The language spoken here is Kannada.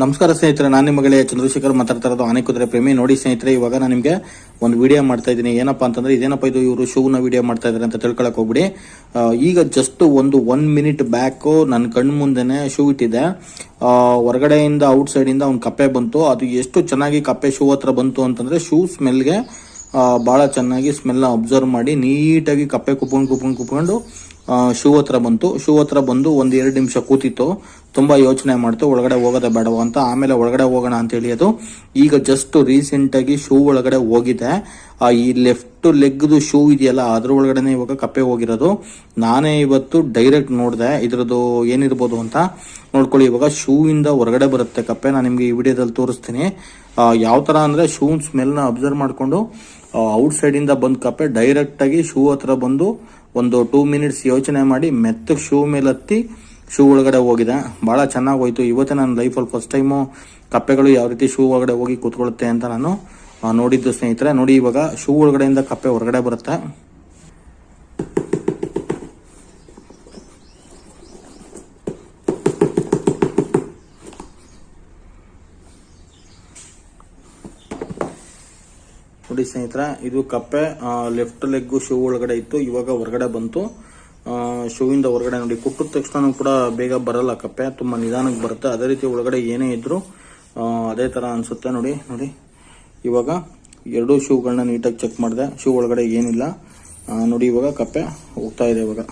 ನಮಸ್ಕಾರ ಸ್ನೇಹಿತರೆ, ನಾನು ನಿಮ್ಮ ಗೆಳೆಯ ಚಂದ್ರಶೇಖರ್ ಮಾತಾಡ್ತಾ ಇರೋದು ಆನೆ ಕುದುರೆ ಪ್ರೇಮಿ. ನೋಡಿ ಸ್ನೇಹಿತರೆ, ಇವಾಗ ನಾನು ನಿಮಗೆ ಒಂದು ವಿಡಿಯೋ ಮಾಡ್ತಾ ಇದ್ದೀನಿ. ಏನಪ್ಪಾ ಅಂತಂದ್ರೆ, ಇದೇನಪ್ಪ ಇದು ಇವರು ಶೂನ ವಿಡಿಯೋ ಮಾಡ್ತಾ ಇದ್ದಾರೆ ಅಂತ ತಿಳ್ಕೊಳಕ್ ಹೋಗ್ಬಿಡಿ. ಈಗ ಜಸ್ಟ್ ಒಂದು 1 ಮಿನಿಟ್ ಬ್ಯಾಕ್ ನನ್ನ ಕಣ್ಣು ಮುಂದೆನೆ ಶೂ ಇಟ್ಟಿದೆ. ಹೊರಗಡೆಯಿಂದ ಔಟ್ ಸೈಡ್ ಇಂದ ಒಂದು ಕಪ್ಪೆ ಬಂತು. ಅದು ಎಷ್ಟು ಚೆನ್ನಾಗಿ ಕಪ್ಪೆ ಶೂ ಹತ್ರ ಬಂತು ಅಂತಂದ್ರೆ, ಶೂ ಸ್ಮೆಲ್ಗೆ ಬಹಳ ಚೆನ್ನಾಗಿ ಸ್ಮೆಲ್ ಅಬ್ಸರ್ವ್ ಮಾಡಿ ನೀಟಾಗಿ ಕಪ್ಪೆ ಕುಪ್ಕೊಂಡು ಶೂ ಹತ್ರ ಬಂತು. ಶೂ ಹತ್ರ ಬಂದು 1-2 ನಿಮಿಷ ಕೂತಿತ್ತು. ತುಂಬಾ ಯೋಚನೆ ಮಾಡ್ತು, ಒಳಗಡೆ ಹೋಗೋದೇ ಬೇಡವಾ ಅಂತ. ಆಮೇಲೆ ಒಳಗಡೆ ಹೋಗೋಣ ಅಂತ ಹೇಳಿ ಅದು ಈಗ ಜಸ್ಟ್ ರೀಸೆಂಟ್ ಆಗಿ ಶೂ ಒಳಗಡೆ ಹೋಗಿದೆ. ಈ ಲೆಫ್ಟ್ ಲೆಗ್ದು ಶೂ ಇದೆಯಲ್ಲ, ಅದ್ರ ಒಳಗಡೆನೆ ಇವಾಗ ಕಪ್ಪೆ ಹೋಗಿರೋದು. ನಾನೇ ಇವತ್ತು ಡೈರೆಕ್ಟ್ ನೋಡಿದೆ ಇದ್ರದ್ದು ಏನಿರ್ಬೋದು ಅಂತ. ನೋಡ್ಕೊಳ್ಳಿ, ಇವಾಗ ಶೂ ಇಂದ ಹೊರಗಡೆ ಬರುತ್ತೆ ಕಪ್ಪೆ. ನಾನು ನಿಮ್ಗೆ ಈ ವಿಡಿಯೋದಲ್ಲಿ ತೋರಿಸ್ತೀನಿ ಯಾವ ತರ ಅಂದ್ರೆ, ಶೂ ಸ್ಮೆಲ್ ನ ಅಬ್ಸರ್ವ್ ಮಾಡ್ಕೊಂಡು ಔಟ್ ಸೈಡ್ ಇಂದ ಬಂದ್ ಕಪ್ಪೆ ಡೈರೆಕ್ಟ್ ಆಗಿ ಶೂ ಹತ್ರ ಬಂದು ಒಂದು 2 ಮಿನಿಟ್ಸ್ ಯೋಚನೆ ಮಾಡಿ ಮೆತ್ತಗೆ ಶೂ ಮೇಲೆ ಹತ್ತಿ ಶೂ ಒಳಗಡೆ ಹೋಗಿದೆ. ಬಹಳ ಚೆನ್ನಾಗಿ ಹೋಯ್ತು. ಇವತ್ತೇ ನನ್ನ ಲೈಫಲ್ಲಿ ಫಸ್ಟ್ ಟೈಮು ಕಪ್ಪೆಗಳು ಯಾವ ರೀತಿ ಶೂ ಒಳಗಡೆ ಹೋಗಿ ಕೂತ್ಕೊಳ್ಳುತ್ತೆ ಅಂತ ನಾನು ನೋಡಿದ್ದು ಸ್ನೇಹಿತರೆ. ನೋಡಿ, ಇವಾಗ ಶೂ ಒಳಗಡೆಯಿಂದ ಕಪ್ಪೆ ಹೊರಗಡೆ ಬರುತ್ತೆ. ನೋಡಿ ಸ್ನೇಹಿತರೆ, ಇದು ಕಪ್ಪೆ ಲೆಫ್ಟ್ ಲೆಗ್ ಶೂ ಒಳಗಡೆ ಇತ್ತು, ಇವಾಗ ಹೊರಗಡೆ ಬಂತು. ಶೂ ಇಂದ ಹೊರಗಡೆ ನೋಡಿ, ಕುಟ್ಟಿದ ತಕ್ಷಣ ಕೂಡ ಬೇಗ ಬರಲ್ಲ ಕಪ್ಪೆ, ತುಂಬಾ ನಿಧಾನಕ್ಕೆ ಬರುತ್ತೆ. ಅದೇ ರೀತಿ ಒಳಗಡೆ ಏನೇ ಇದ್ರು ಅದೇ ತರ ಅನ್ಸುತ್ತೆ. ನೋಡಿ ನೋಡಿ, ಇವಾಗ 2 ಶೂಗಳನ್ನ ನೀಟಾಗಿ ಚೆಕ್ ಮಾಡಿದೆ, ಶೂ ಒಳಗಡೆ ಏನಿಲ್ಲ. ನೋಡಿ, ಇವಾಗ ಕಪ್ಪೆ ಹೋಗ್ತಾ ಇದೆ ಇವಾಗ.